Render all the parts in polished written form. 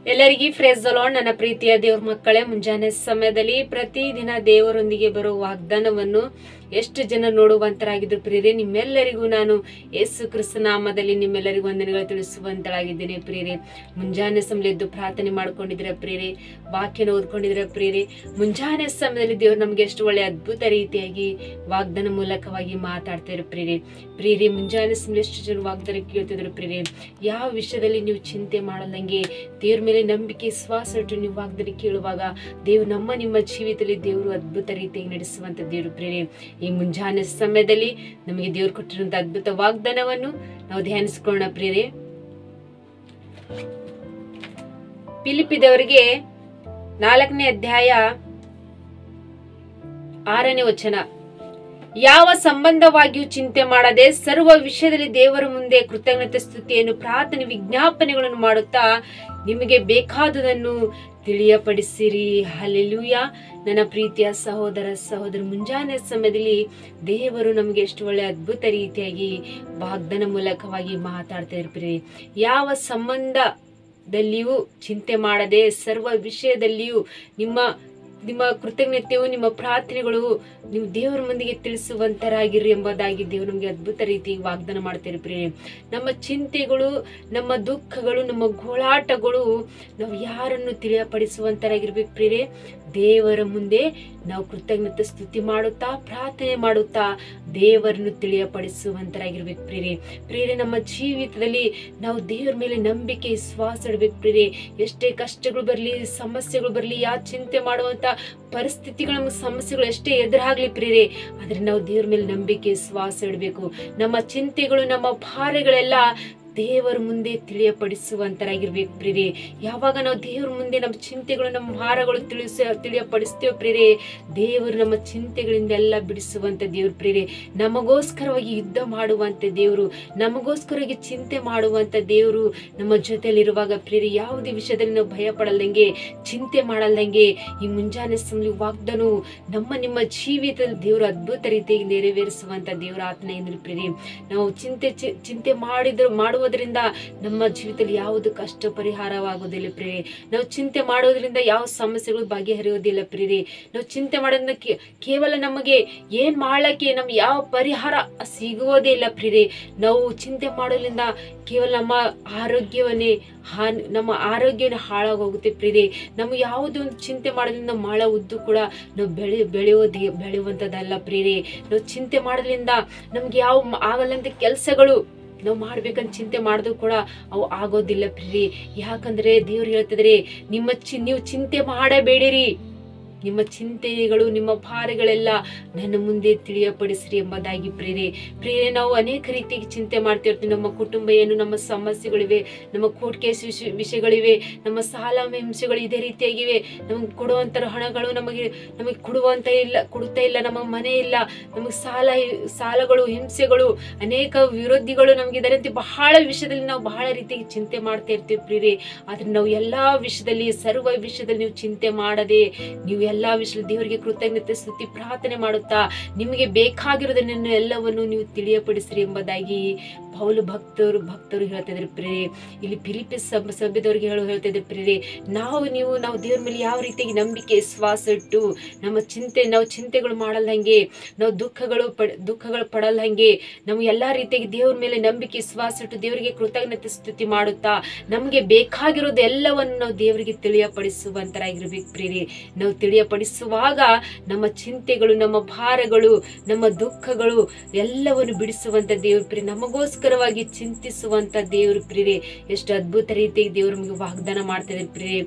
ಎಲ್ಲರಿಗೂ praise the lord. ನನ್ನ ಪ್ರೀತಿಯ ದೇವ್ರ ಮಕ್ಕಳೇ, ಮುಂಜಾನೆ ಸಮಯದಲ್ಲಿ ಪ್ರತಿದಿನ ದೇವರೊಂದಿಗೆ ಬರುವ ವಾಗ್ದಾನವನ್ನು ಎಷ್ಟು ಜನ ನೋಡುವಂತರಾಗಿದ್ರು ಪ್ರಿಯರೇ. ನಿಮ್ಮೆಲ್ಲರಿಗೂ ನಾನು ಯೇಸು ಕ್ರಿಸ್ತ ನಾಮದಲ್ಲಿ ನಿಮ್ಮೆಲ್ಲರಿಗೂ ವಂದನೆಗಳು ತಿಳಿಸುವಂತಳಾಗಿದ್ದೇನೆ ಪ್ರಿಯರೇ. ಮುಂಜಾನೆ ಸಮಯದ್ದು ಪ್ರಾರ್ಥನೆ ಮಾಡ್ಕೊಂಡಿದ್ರೆ ಪ್ರಿಯರೇ, ವಾಕ್ಯನ ಓದ್ಕೊಂಡಿದ್ರೆ ಪ್ರಿಯರೇ, ಮುಂಜಾನೆ ಸಮಯದಲ್ಲಿ ದೇವ್ರು ನಮ್ಗೆ ಎಷ್ಟು ಒಳ್ಳೆ ಅದ್ಭುತ ರೀತಿಯಾಗಿ ವಾಗ್ದಾನ ಮೂಲಕವಾಗಿ ಮಾತಾಡ್ತಾರೆ ಪ್ರಿಯರೇ. ಪ್ರಿಯರೇ, ಮುಂಜಾನೆ ಸಮಯ ಎಷ್ಟು ಜನ ವಾಗ್ದಾನ ಕೇಳ್ತಿದ್ರು ಪ್ರಿಯರೇ. ಯಾವ ವಿಷಯದಲ್ಲಿ ನೀವು ಚಿಂತೆ ಮಾಡದಂಗೆ ದೇವ್ರ ಮೇಲೆ ನಂಬಿಕೆ ವಿಶ್ವಾಸ ಇಟ್ಟು ನೀವು ವಾಗ್ದಾನ ಕೇಳುವಾಗ ದೇವ್ರು ನಿಮ್ಮ ಜೀವಿತದಲ್ಲಿ ದೇವರು ಅದ್ಭುತ ರೀತಿಯಾಗಿ ನಡೆಸುವಂತ ದೇವ್ರು ಪ್ರಿಯರೇ. ಈ ಮುಂಜಾನೆ ಸಮಯದಲ್ಲಿ ನಮಗೆ ದೇವ್ರು ಕೊಟ್ಟಿರುವಂತ ಅದ್ಭುತ ವಾಗ್ದಾನವನ್ನು ನಾವು ಧ್ಯಾನಿಸಿಕೊಳ್ಳೋಣ ಪ್ರಿಯರೇ. ಫಿಲಿಪ್ಪಿದವರಿಗೆ 4ನೇ ಅಧ್ಯಾಯ 6ನೇ ವಚನ. ಯಾವ ಸಂಬಂಧವಾಗಿಯೂ ಚಿಂತೆ ಮಾಡದೆ ಸರ್ವ ವಿಷಯದಲ್ಲಿ ದೇವರ ಮುಂದೆ ಕೃತಜ್ಞತೆ ಸ್ತುತಿಯನ್ನು ಪ್ರಾರ್ಥನೆ ವಿಜ್ಞಾಪನೆಗಳನ್ನು ಮಾಡುತ್ತಾ ನಿಮಗೆ ಬೇಕಾದುದನ್ನು ತಿಳಿಯಪಡಿಸಿರಿ. ಹಲ್ಲೆಲೂಯಾ. ನನ್ನ ಪ್ರೀತಿಯ ಸಹೋದರ ಸಹೋದರಿ, ಮುಂಜಾನೆ ಸಮಯದಲ್ಲಿ ದೇವರು ನಮಗೆ ಎಷ್ಟು ಒಳ್ಳೆ ಅದ್ಭುತ ರೀತಿಯಾಗಿ ವಾಗ್ದಾನ ಮೂಲಕವಾಗಿ ಮಾತಾಡ್ತಾ ಇರ್ತೀರಿ. ಯಾವ ಸಂಬಂಧದಲ್ಲಿಯೂ ಚಿಂತೆ ಮಾಡದೆ ಸರ್ವ ವಿಷಯದಲ್ಲಿಯೂ ನಿಮ್ಮ ಕೃತಜ್ಞತೆಯು ನಿಮ್ಮ ಪ್ರಾರ್ಥನೆಗಳು ನೀವು ದೇವರ ಮಂದಿಗೆ ತಿಳಿಸುವಂತರಾಗಿರಿ ಎಂಬುದಾಗಿ ದೇವರು ನಮಗೆ ಅದ್ಭುತ ರೀತಿ ವಾಗ್ದಾನ ಮಾಡ್ತೀರಿ ಪ್ರಿಯರೇ. ನಮ್ಮ ಚಿಂತೆಗಳು, ನಮ್ಮ ದುಃಖಗಳು, ನಮ್ಮ ಗೋಳಾಟಗಳು ನಾವು ಯಾರನ್ನು ತಿಳಿಯಪಡಿಸುವಂತರಾಗಿರ್ಬೇಕು ಪ್ರಿಯರೇ? ದೇವರ ಮುಂದೆ ನಾವು ಕೃತಜ್ಞತೆ ಸ್ತುತಿ ಮಾಡುತ್ತಾ ಪ್ರಾರ್ಥನೆ ಮಾಡುತ್ತಾ ದೇವರನ್ನು ತಿಳಿಯಪಡಿಸುವಂತರಾಗಿರ್ಬೇಕು ಪ್ರಿಯರೇ. ಪ್ರಿಯರೇ, ನಮ್ಮ ಜೀವಿತದಲ್ಲಿ ನಾವು ದೇವರ ಮೇಲೆ ನಂಬಿಕೆ ವಿಶ್ವಾಸ ಇಡಬೇಕು ಪ್ರಿಯರೇ. ಎಷ್ಟೇ ಕಷ್ಟಗಳು ಬರಲಿ, ಸಮಸ್ಯೆಗಳು ಬರಲಿ, ಯಾವ ಚಿಂತೆ ಮಾಡುವಂತ ಪರಿಸ್ಥಿತಿಗಳು, ನಮ್ಮ ಸಮಸ್ಯೆಗಳು ಎಷ್ಟೇ ಎದುರಾಗ್ಲಿ ಪ್ರಿಯರೇ, ಆದ್ರೆ ನಾವು ದೇವ್ರ ಮೇಲೆ ನಂಬಿಕೆ ವಿಶ್ವಾಸ ಇಡಬೇಕು. ನಮ್ಮ ಚಿಂತೆಗಳು, ನಮ್ಮ ಭಾರಗಳೆಲ್ಲ ದೇವರ ಮುಂದೆ ತಿಳಿಯಪಡಿಸುವಂತರಾಗಿರ್ಬೇಕು ಪ್ರಿಯರೇ. ಯಾವಾಗ ನಾವು ದೇವ್ರ ಮುಂದೆ ನಮ್ಮ ಚಿಂತೆಗಳು, ನಮ್ಮ ಭಾರಗಳು ತಿಳಿಯಪಡಿಸ್ತೇವೆ ಪ್ರಿಯರೇ, ದೇವರು ನಮ್ಮ ಚಿಂತೆಗಳಿಂದ ಎಲ್ಲ ಬಿಡಿಸುವಂತ ದೇವ್ರು ಪ್ರಿಯರೇ. ನಮಗೋಸ್ಕರವಾಗಿ ಯುದ್ಧ ಮಾಡುವಂತ ದೇವರು, ನಮಗೋಸ್ಕರವಾಗಿ ಚಿಂತೆ ಮಾಡುವಂತ ದೇವರು ನಮ್ಮ ಜೊತೆಲಿರುವಾಗ ಪ್ರಿಯರೇ, ಯಾವುದೇ ವಿಷಯದಲ್ಲಿ ನಾವು ಭಯ ಪಡಲ್ದಂಗೆ, ಚಿಂತೆ ಮಾಡಲ್ದಂಗೆ ಈ ಮುಂಜಾನೆ ಸಮಯ ವಾಗ್ದಾನವು ನಿಮ್ಮ ಜೀವಿತದಲ್ಲಿ ದೇವರು ಅದ್ಭುತ ರೀತಿಯಾಗಿ ನೆರವೇರಿಸುವಂತ ದೇವರ ಆತ್ಮ ಏನ್ರಿ ಪ್ರಿಯರೇ. ನಾವು ಚಿಂತೆ ಮಾಡುವುದರಿಂದ ನಮ್ಮ ಜೀವಿತದಲ್ಲಿ ಯಾವುದು ಕಷ್ಟ ಪರಿಹಾರವಾಗುವುದಿಲ್ಲ ಪ್ರಿಯರೇ. ನಾವು ಚಿಂತೆ ಮಾಡೋದ್ರಿಂದ ಯಾವ ಸಮಸ್ಯೆಗಳು ಬಗೆಹರಿಯೋದಿಲ್ಲ ಪ್ರಿಯರೇ. ನಾವು ಚಿಂತೆ ಮಾಡೋದ್ರಿಂದ ಕೇವಲ ನಮಗೆ ಏನ್ ಮಾಡ್ಲಿಕ್ಕೆ ನಮ್ಗೆ ಯಾವ ಪರಿಹಾರ ಸಿಗುವುದೇ ಇಲ್ಲ ಪ್ರಿಯರೇ. ನಾವು ಚಿಂತೆ ಮಾಡೋದ್ರಿಂದ ಕೇವಲ ನಮ್ಮ ಆರೋಗ್ಯವನ್ನೇ ಹಾಳಾಗೋಗುತ್ತೆ ಪ್ರಿಯರೇ. ನಮ್ಗೆ ಯಾವುದೋ ಒಂದು ಚಿಂತೆ ಮಾಡೋದ್ರಿಂದ ಮಾಳ ಉದ್ದು ಕೂಡ ನಾವು ಬೆಳೆಯುವಂಥದ್ದಲ್ಲ ಪ್ರಿಯರೇ. ನಾವು ಚಿಂತೆ ಮಾಡೋದ್ರಿಂದ ನಮ್ಗೆ ಯಾವ ಆಗಲ್ಲಂತ ಕೆಲಸಗಳು ನಾವು ಮಾಡ್ಬೇಕಂತ ಚಿಂತೆ ಮಾಡಿದ್ರು ಕೂಡ ಅವು ಆಗೋದಿಲ್ಲ ಪ್ರಿಯರೇ. ಯಾಕಂದ್ರೆ ದೇವ್ರು ಹೇಳ್ತಿದ್ರೆ, ನೀವು ಚಿಂತೆ ಮಾಡಬೇಡಿರಿ, ನಿಮ್ಮ ಚಿಂತೆಗಳು, ನಿಮ್ಮ ಭಾರಗಳೆಲ್ಲ ನನ್ನ ಮುಂದೆ ತಿಳಿಯಪಡಿಸ್ರಿ ಎಂಬುದಾಗಿ ಪ್ರಿಯರೇ. ನಾವು ಅನೇಕ ರೀತಿಯಾಗಿ ಚಿಂತೆ ಮಾಡ್ತಿರ್ತೀವಿ. ನಮ್ಮ ಕುಟುಂಬ ಏನು, ನಮ್ಮ ಸಮಸ್ಯೆಗಳಿವೆ, ನಮ್ಮ ಕೋರ್ಟ್ ಕೇಸ್ ವಿಷಯಗಳಿವೆ, ನಮ್ಮ ಸಾಲ ಹಿಂಸೆಗಳು ಇದೇ ರೀತಿಯಾಗಿವೆ. ನಮಗೆ ಕೊಡುವಂತ ಹಣಗಳು ನಮಗೆ ಕೊಡುತ್ತಾ ಇಲ್ಲ, ನಮ್ಮ ಮನೆ ಇಲ್ಲ, ನಮಗೆ ಸಾಲಗಳು, ಹಿಂಸೆಗಳು, ಅನೇಕ ವಿರೋಧಿಗಳು ನಮಗಿದ್ದಾರೆ ಅಂತ ಬಹಳ ವಿಷಯದಲ್ಲಿ ನಾವು ಬಹಳ ರೀತಿಯಾಗಿ ಚಿಂತೆ ಮಾಡ್ತಾ ಇರ್ತೀವಿ ಪ್ರಿಯರೇ. ಆದ್ರೆ ನಾವು ಎಲ್ಲಾ ವಿಷಯದಲ್ಲಿ, ಸರ್ವ ವಿಷಯದಲ್ಲಿ ನೀವು ಚಿಂತೆ ಮಾಡದೆ ನೀವು ಎಲ್ಲಾ ವಿಷಯ ದೇವರಿಗೆ ಕೃತಜ್ಞತೆ ಸ್ತುತಿ ಪ್ರಾರ್ಥನೆ ಮಾಡುತ್ತಾ ನಿಮಗೆ ಬೇಕಾಗಿರೋದನ್ನ ಎಲ್ಲವನ್ನು ನೀವು ತಿಳಿಯಪಡಿಸ್ರಿ ಎಂಬುದಾಗಿ ಪೌಲ ಭಕ್ತರು ಹೇಳ್ತಾ ಇದ್ರು ಪ್ರಿಯರೇ. ಇಲ್ಲಿ ಫಿಲಿಪ್ಪಿ ಸಭ್ಯದವರಿಗೆ ಹೇಳ್ತಾ ಇದ್ರು ಪ್ರಿಯರೇ, ನಾವು ದೇವ್ರ ಮೇಲೆ ಯಾವ ರೀತಿಯಾಗಿ ನಂಬಿಕೆ ವಿಶ್ವಾಸ ಇಟ್ಟು ನಾವು ಚಿಂತೆಗಳು ಮಾಡಲ್ದಂಗೆ, ನಾವು ದುಃಖಗಳು ಪಡಲ್ದಂಗೆ, ನಾವು ಎಲ್ಲಾ ರೀತಿಯಾಗಿ ದೇವ್ರ ಮೇಲೆ ನಂಬಿಕೆ ವಿಶ್ವಾಸ ಇಟ್ಟು ದೇವರಿಗೆ ಕೃತಜ್ಞತೆ ಸ್ತುತಿ ಮಾಡುತ್ತಾ ನಮ್ಗೆ ಬೇಕಾಗಿರೋದು ಎಲ್ಲವನ್ನು ನಾವು ದೇವರಿಗೆ ತಿಳಿಯಪಡಿಸುವಂತರಾಗಿರ್ಬೇಕು ಪ್ರಿಯರೇ. ನಾವು ತಿಳಿಯಪಡಿಸುವಾಗ ನಮ್ಮ ಚಿಂತೆಗಳು, ನಮ್ಮ ಭಾರಗಳು, ನಮ್ಮ ದುಃಖಗಳು ಎಲ್ಲವನ್ನು ಬಿಡಿಸುವಂತ ದೇವ್ರ ಪ್ರಿಯ, ನಮಗೋಸ್ಕರವಾಗಿ ಚಿಂತಿಸುವಂತ ದೇವ್ರ ಪ್ರಿಯರೇ. ಎಷ್ಟು ಅದ್ಭುತ ರೀತಿಯಾಗಿ ದೇವ್ರ ನಮಗೆ ವಾಗ್ದಾನ ಮಾಡ್ತಾ ಇದ್ದಾರೆ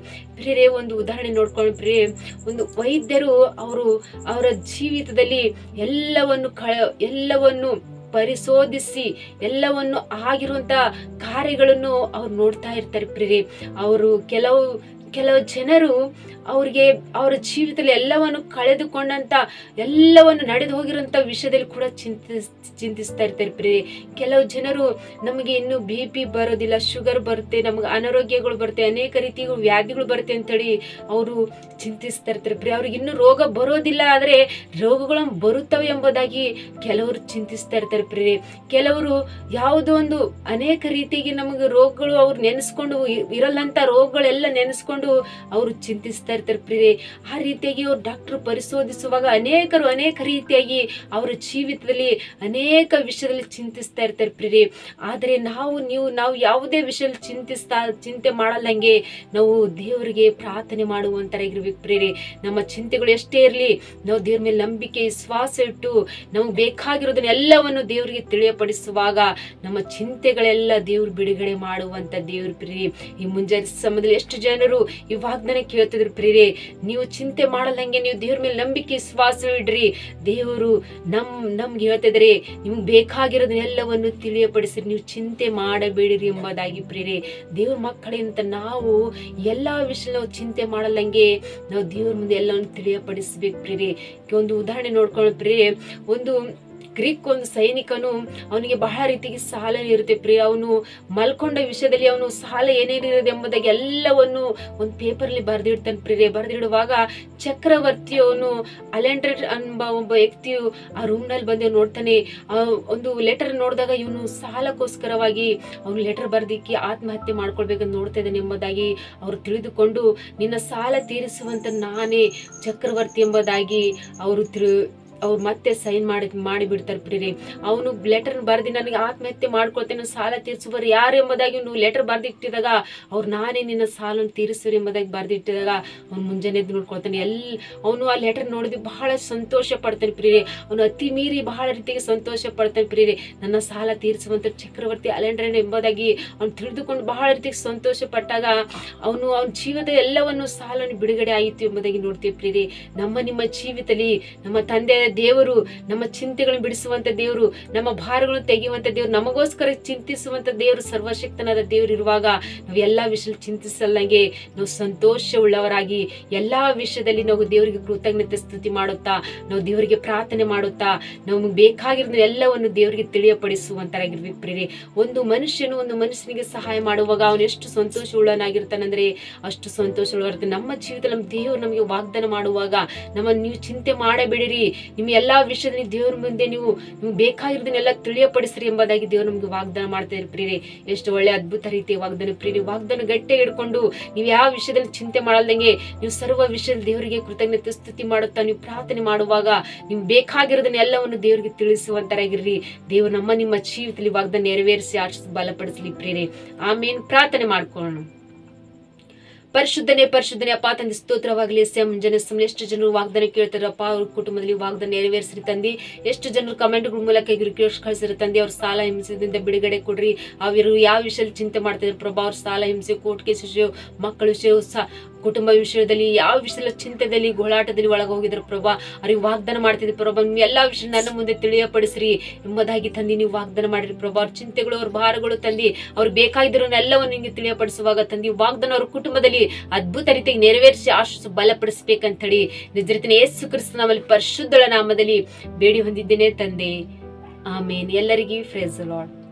ಪ್ರಿಯರೇ. ಒಂದು ಉದಾಹರಣೆ ನೋಡ್ಕೊಂಡು ಪ್ರಿಯರೇ, ಒಂದು ವೈದ್ಯರು ಅವರ ಜೀವಿತದಲ್ಲಿ ಎಲ್ಲವನ್ನು ಪರಿಶೋಧಿಸಿ ಎಲ್ಲವನ್ನು ಆಗಿರುವಂತ ಕಾರ್ಯಗಳನ್ನು ಅವ್ರು ನೋಡ್ತಾ ಇರ್ತಾರೆ ಪ್ರಿಯರೇ. ಅವರು ಕೆಲವು ಜನರು ಅವ್ರಿಗೆ ಅವರ ಜೀವಿತದಲ್ಲಿ ಎಲ್ಲವನ್ನು ಕಳೆದುಕೊಂಡಂತ ಎಲ್ಲವನ್ನು ನಡೆದು ಹೋಗಿರೋಂಥ ವಿಷಯದಲ್ಲಿ ಕೂಡ ಚಿಂತಿಸ್ತಾ ಇರ್ತಾರೆ ಪ್ರಿಯರೇ. ಕೆಲವು ಜನರು ನಮಗೆ ಇನ್ನು BP ಬರೋದಿಲ್ಲ, ಶುಗರ್ ಬರುತ್ತೆ, ನಮಗೆ ಅನಾರೋಗ್ಯಗಳು ಬರುತ್ತೆ, ಅನೇಕ ರೀತಿಯ ವ್ಯಾಧಿಗಳು ಬರುತ್ತೆ ಅಂತೇಳಿ ಅವರು ಚಿಂತಿಸ್ತಾ ಇರ್ತಾರೆ ಪ್ರಿಯ. ಅವ್ರಿಗೆ ಇನ್ನೂ ರೋಗ ಬರೋದಿಲ್ಲ, ಆದ್ರೆ ರೋಗಗಳು ಬರುತ್ತವೆ ಎಂಬುದಾಗಿ ಕೆಲವರು ಚಿಂತಿಸ್ತಾ ಇರ್ತಾರೆ ಪ್ರಿಯರೇ. ಕೆಲವರು ಯಾವುದೋ ಒಂದು ಅನೇಕ ರೀತಿಯಾಗಿ ನಮಗೆ ರೋಗಗಳು ಅವ್ರು ನೆನೆಸ್ಕೊಂಡು ಇರಲ್ಲಂತ ರೋಗಗಳೆಲ್ಲ ನೆನೆಸ್ಕೊಂಡು ಅವರು ಚಿಂತಿಸ್ತಾ ಇರ್ತಾರೆ ಪ್ರಿಯರೇ. ಆ ರೀತಿಯಾಗಿ ಅವ್ರು ಡಾಕ್ಟರ್ ಪರಿಶೋಧಿಸುವಾಗ ಅನೇಕ ರೀತಿಯಾಗಿ ಅವರ ಜೀವಿತದಲ್ಲಿ ಅನೇಕ ವಿಷಯದಲ್ಲಿ ಚಿಂತಿಸ್ತಾ ಇರ್ತಾರೆ ಪ್ರಿಯರೇ. ಆದರೆ ನಾವು ಯಾವುದೇ ವಿಷಯದಲ್ಲಿ ಚಿಂತೆ ಮಾಡಲ್ಲಂಗೆ ನಾವು ದೇವರಿಗೆ ಪ್ರಾರ್ಥನೆ ಮಾಡುವಂತರಾಗಿರ್ಬೇಕು ಪ್ರಿಯರೇ. ನಮ್ಮ ಚಿಂತೆಗಳು ಎಷ್ಟೇ ಇರಲಿ, ನಾವು ದೇವ್ರ ಮೇಲೆ ನಂಬಿಕೆ ವಿಶ್ವಾಸ ಇಟ್ಟು ನಮಗೆ ಬೇಕಾಗಿರೋದನ್ನ ಎಲ್ಲವನ್ನು ದೇವರಿಗೆ ತಿಳಿಯಪಡಿಸುವಾಗ ನಮ್ಮ ಚಿಂತೆಗಳೆಲ್ಲ ದೇವ್ರು ಬಿಡುಗಡೆ ಮಾಡುವಂತ ದೇವ್ರ ಪ್ರಿಯರೇ. ಈ ಮುಂಜಾನೆ ಸಮಯದಲ್ಲಿ ಎಷ್ಟು ಜನರು ಈ ವಾಗ್ದಾನ ಕೇಳ್ತಿದ್ರು ಪ್ರಿಯರೇ, ನೀವು ಚಿಂತೆ ಮಾಡಲ್ಲಂಗೆ ನೀವು ದೇವ್ರ ಮೇಲೆ ನಂಬಿಕೆ ವಿಶ್ವಾಸ ಇಡ್ರಿ, ದೇವರು ನಮ್ಗೆ ಹೇಳ್ತಿದ್ರೆ ನಿಮ್ಗೆ ಬೇಕಾಗಿರೋದನ್ನೆಲ್ಲವನ್ನು ತಿಳಿಯಪಡಿಸ್ರಿ, ನೀವು ಚಿಂತೆ ಮಾಡಬೇಡಿರಿ ಎಂಬುದಾಗಿ ಪ್ರಿಯರೇ. ದೇವ್ರ ಮಕ್ಕಳಿಂತ ನಾವು ಎಲ್ಲಾ ವಿಷಯ ನಾವು ಚಿಂತೆ ಮಾಡಲ್ಲಂಗೆ ನಾವು ದೇವ್ರ ಮುಂದೆ ಎಲ್ಲವನ್ನು ತಿಳಿಯಪಡಿಸ್ಬೇಕು ಪ್ರಿಯರೇ. ಒಂದು ಉದಾಹರಣೆ ನೋಡ್ಕೊಳ್ಳೋ ಪ್ರಿಯರೇ, ಒಂದು ಗ್ರೀಕ್ ಒಂದು ಸೈನಿಕನು, ಅವನಿಗೆ ಬಹಳ ರೀತಿಗೆ ಸಾಲ ಇರುತ್ತೆ ಪ್ರಿಯ. ಅವನು ಮಲ್ಕೊಂಡ ವಿಷಯದಲ್ಲಿ ಅವನು ಸಾಲ ಏನೇನಿರೋದು ಎಂಬುದಾಗಿ ಎಲ್ಲವನ್ನು ಒಂದು ಪೇಪರ್ಲಿ ಬರೆದಿಡ್ತಾನೆ ಪ್ರಿಯರೇ. ಬರೆದಿಡುವಾಗ ಚಕ್ರವರ್ತಿಯವನು ಅಲೆಂಡ್ರೆಡ್ ಎಂಬ ಒಬ್ಬ ವ್ಯಕ್ತಿಯು ಆ ರೂಮ್ ನಲ್ಲಿ ಬಂದು ನೋಡ್ತಾನೆ. ಒಂದು ಲೆಟರ್ ನೋಡಿದಾಗ ಇವನು ಸಾಲಕ್ಕೋಸ್ಕರವಾಗಿ ಅವನು ಲೆಟರ್ ಬರ್ದಿಕ್ಕಿ ಆತ್ಮಹತ್ಯೆ ಮಾಡ್ಕೊಳ್ಬೇಕಂತ ನೋಡ್ತಾ ಇದ್ದಾನೆ ಎಂಬುದಾಗಿ ಅವರು ತಿಳಿದುಕೊಂಡು, ನಿನ್ನ ಸಾಲ ತೀರಿಸುವಂತ ನಾನೇ ಚಕ್ರವರ್ತಿ ಎಂಬುದಾಗಿ ಅವ್ರು ಮತ್ತೆ ಸೈನ್ ಮಾಡಿ ಬಿಡ್ತಾರೆ ಪ್ರಿಯರೇ. ಅವನು ಲೆಟರ್ ಬರ್ದಿ ನನಗೆ ಆತ್ಮಹತ್ಯೆ ಮಾಡ್ಕೊಳ್ತೇನೆ, ಸಾಲ ತೀರಿಸುವರು ಯಾರು ಎಂಬುದಾಗಿ ನೀವು ಲೆಟರ್ ಬರ್ದಿಟ್ಟಿದಾಗ ಅವ್ರು ನಾನೇ ನಿನ್ನ ಸಾಲನ್ನು ತೀರಿಸುವರು ಎಂಬುದಾಗಿ ಬರ್ದಿಟ್ಟಿದಾಗ ಅವ್ನು ಮುಂಜಾನೆ ಎದ್ದು ನೋಡ್ಕೊಳ್ತಾನೆ. ಅವನು ಆ ಲೆಟರ್ ನೋಡಿದ ಬಹಳ ಸಂತೋಷ ಪಡ್ತಾನೆ ಪ್ರಿಯರೇ. ಅವನು ಅತಿ ಮೀರಿ ಬಹಳ ರೀತಿಗೆ ಸಂತೋಷ ಪಡ್ತಾನೆ ಪ್ರಿಯರೇ. ನನ್ನ ಸಾಲ ತೀರಿಸುವಂತ ಚಕ್ರವರ್ತಿ ಅಲೆಂಡ್ರೆಡ್ ಎಂಬುದಾಗಿ ಅವ್ನು ತಿಳಿದುಕೊಂಡು ಬಹಳ ರೀತಿಗೆ ಸಂತೋಷ ಪಟ್ಟಾಗ ಅವನ ಜೀವದ ಎಲ್ಲವನ್ನು ಸಾಲನ್ನು ಬಿಡುಗಡೆ ಆಯಿತು ಎಂಬುದಾಗಿ ನೋಡ್ತೀವಿ ಪ್ರಿಯರೇ. ನಿಮ್ಮ ಜೀವಿತದಲ್ಲಿ ನಮ್ಮ ತಂದೆ ದೇವರು, ನಮ್ಮ ಚಿಂತೆಗಳನ್ನು ಬಿಡಿಸುವಂತ ದೇವರು, ನಮ್ಮ ಭಾರಗಳನ್ನು ತೆಗೆಯುವಂತ ದೇವರು, ನಮಗೋಸ್ಕರ ಚಿಂತಿಸುವಂತ ದೇವರು, ಸರ್ವಶಕ್ತನಾದ ದೇವರು ಇರುವಾಗ ನಾವು ಎಲ್ಲಾ ವಿಷಯ ಚಿಂತಿಸಲ್ಲಂಗೆ ನಾವು ಸಂತೋಷವುಳ್ಳವರಾಗಿ ಎಲ್ಲಾ ವಿಷಯದಲ್ಲಿ ನಾವು ದೇವರಿಗೆ ಕೃತಜ್ಞತೆ ಸ್ತುತಿ ಮಾಡುತ್ತಾ, ನಾವು ದೇವರಿಗೆ ಪ್ರಾರ್ಥನೆ ಮಾಡುತ್ತಾ, ನಮಗೆ ಬೇಕಾಗಿರೋದು ಎಲ್ಲವನ್ನು ದೇವರಿಗೆ ತಿಳಿಯಪಡಿಸುವಂತರಾಗಿರ್ಬೇಕು ಪ್ರಿಯರೇ. ಒಂದು ಮನುಷ್ಯನಿಗೆ ಸಹಾಯ ಮಾಡುವಾಗ ಅವನು ಎಷ್ಟು ಸಂತೋಷವುಳ್ಳನಾಗಿರ್ತಾನಂದ್ರೆ ಅಷ್ಟು ಸಂತೋಷವುಳ್ಳವರ್ತಾನೆ. ನಮ್ಮ ಜೀವಿತದಲ್ಲಿ ನಮ್ಮ ದೇವರು ನಮಗೆ ವಾಗ್ದಾನ ಮಾಡುವಾಗ ನೀವು ಚಿಂತೆ ಮಾಡಬೇಡಿರಿ, ನಿಮ್ಮ ಎಲ್ಲಾ ವಿಷಯದಲ್ಲಿ ದೇವ್ರ ಮುಂದೆ ನಿಮ್ಗೆ ಬೇಕಾಗಿರೋದನ್ನೆಲ್ಲ ತಿಳಿಯಪಡಿಸ್ರಿ ಎಂಬುದಾಗಿ ದೇವ್ರು ನಮ್ಗೆ ವಾಗ್ದಾನ ಮಾಡ್ತಾ ಇದ್ದಾರೆ ಪ್ರಿಯರೇ. ಎಷ್ಟು ಒಳ್ಳೆ ಅದ್ಭುತ ರೀತಿಯ ವಾಗ್ದಾನ ಪ್ರಿಯರೇ. ವಾಗ್ದಾನ ಗಟ್ಟಿ ಹಿಡ್ಕೊಂಡು ನೀವು ಯಾವ ವಿಷಯದಲ್ಲಿ ಚಿಂತೆ ಮಾಡಲ್ದಂಗೆ ನೀವು ಸರ್ವ ವಿಷಯದಲ್ಲಿ ದೇವರಿಗೆ ಕೃತಜ್ಞತೆ ಸ್ತುತಿ ಮಾಡುತ್ತಾ ನೀವು ಪ್ರಾರ್ಥನೆ ಮಾಡುವಾಗ ನಿಮ್ಗೆ ಬೇಕಾಗಿರೋದನ್ನ ಎಲ್ಲವನ್ನು ದೇವರಿಗೆ ತಿಳಿಸುವಂತರಾಗಿರ್ರಿ. ದೇವರು ನಿಮ್ಮ ಜೀವಿತದಲ್ಲಿ ವಾಗ್ದಾನ ನೆರವೇರಿಸಿ ಆಶೀರ್ವಾದ ಬಲಪಡಿಸಲಿ ಪ್ರಿಯರೇ. ಆಮೇನ್. ಪ್ರಾರ್ಥನೆ ಮಾಡ್ಕೊಳ್ಳೋಣ. ಪರಿಶುದ್ಧನೇ ಅಪ್ಪ ತಂದೆ ಸ್ತೋತ್ರವಾಗಲಿ. ಮುಂಜಾನೆ ಸಮಯ ಎಷ್ಟು ಜನರು ವಾಗ್ದಾನ ಕೇಳ್ತಾರಪ್ಪ, ಅವ್ರ ಕುಟುಂಬದಲ್ಲಿ ವಾಗ್ದಾನ ನೆರವೇರಿಸ್ರಿ ತಂದೆ. ಎಷ್ಟು ಜನರು ಕಮೆಂಟ್ಗಳ ಮೂಲಕ ಕಳಿಸಿರೋ ತಂದೆ, ಅವ್ರ ಸಾಲ ಹಿಂಸೆದಿಂದ ಬಿಡುಗಡೆ ಕೊಡ್ರಿ. ಅವರು ಯಾವ ವಿಷಯದಲ್ಲಿ ಚಿಂತೆ ಮಾಡ್ತಿದ್ರು ಪ್ರಭಾ, ಅವ್ರ ಸಾಲ ಹಿಂಸೆ, ಕೋರ್ಟ್ ಕೇಸ್ ವಿಷಯ, ಮಕ್ಕಳ ವಿಷಯ, ಕುಟುಂಬ ವಿಷಯದಲ್ಲಿ ಯಾವ ವಿಷಯದಲ್ಲಿ ಚಿಂತೆದಲ್ಲಿ ಗೋಳಾಟದಲ್ಲಿ ಒಳಗೆ ಹೋಗಿದ್ರು ಪ್ರಭಾ, ಅವ್ರಿಗೆ ವಾಗ್ದಾನ ಮಾಡ್ತಿದ್ರು ಪ್ರಭಾ, ಎಲ್ಲಾ ವಿಷಯ ನನ್ನ ಮುಂದೆ ತಿಳಿಯಪಡಿಸ್ರಿ ಎಂಬುದಾಗಿ ತಂದಿ ನೀವು ವಾಗ್ದಾನ ಮಾಡಿರಿ ಪ್ರಭಾ. ಅವ್ರ ಚಿಂತೆಗಳು, ಅವ್ರ ಭಾರಗಳು ತಂದಿ ಅವ್ರು ಬೇಕಾಗಿದ್ರು ಎಲ್ಲವನ್ನು ನಿಮಗೆ ತಿಳಿಯಪಡಿಸುವಾಗ ತಂದಿ ವಾಗ್ದಾನ ಅವ್ರ ಕುಟುಂಬದಲ್ಲಿ ಅದ್ಭುತ ರೀತಿಯಾಗಿ ನೆರವೇರಿಸಿ ಆಶೀರ್ವಾದ ಬಲಪಡಿಸಬೇಕಂತ ಹೇಳಿ ನಿಜರಿತನ ಯೇಸು ಕ್ರಿಸ್ತನ ನಾಮದಲ್ಲಿ ಪರಿಶುದ್ಧಳ ನಾಮದಲ್ಲಿ ಬೇಡಿ ಹೊಂದಿದ್ದೇನೆ ತಂದೆ. ಆಮೇನ್. ಎಲ್ಲರಿಗೂ ಪ್ರೈಸ್ ದಿ ಲಾರ್ಡ್.